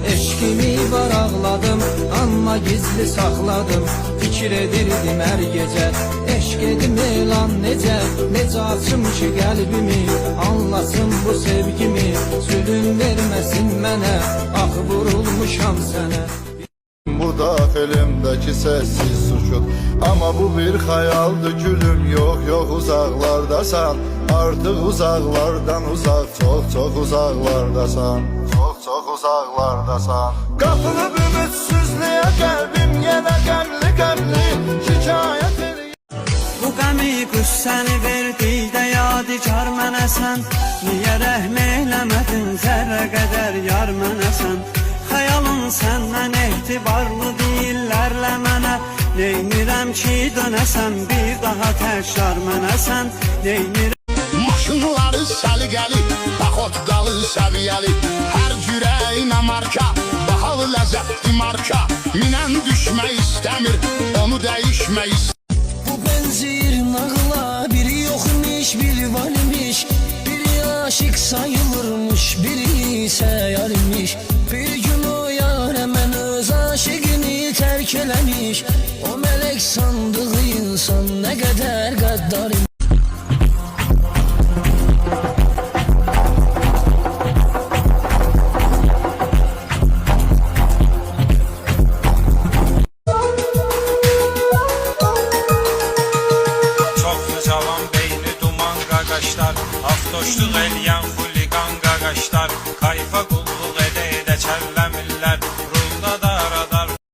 Eşkimi varaqladım, amma gizli saxladım. Fikir edirdim hər gecə, eşq edim elan necə. Necə açım ki qəlbimi, anlasın bu sevgimi. Zülüm verməsin mənə, ah vurulmuşam sənə. Bu da filmdeki sessiz sükut, ama bu bir hayaldı gülüm. Yok yok uzaklardasan, artık uzaklardan uzak, çok çok uzaklardasan, çok çok uzaklardasan. Kapılıp ümitsizliğe kalbim yine qəmli qəmli şikayet ediyor. Bu qəmi qüssəni verdikdə yadigar mənəsən. Niyə rəhm eyləmədin zərrə qədər yar mənəsən? Xəyalın səndən etibarlı deyillərlə mənə. Neynirəm ki dönəsən bir daha təkrar mənəsən. Neynirəm Maşınları səliqəli, taxotqalı səviyyəli. Hər cürəyinə marka, bahalı ləzzətli marka. Minən düşmək istəmir, onu dəyişmək istəmir. Bu benzir nağla, biri yokmuş biri varmış. Biri aşık sayılırmış, biri ise yarmış. Bir gün o yar hemen öz aşıkını terk eləmiş. O melek sandığı insan ne kadar gaddar. Cavan beyni duman qaqaşlar, avtoşluq eləyən xuliqan qaqaşlar.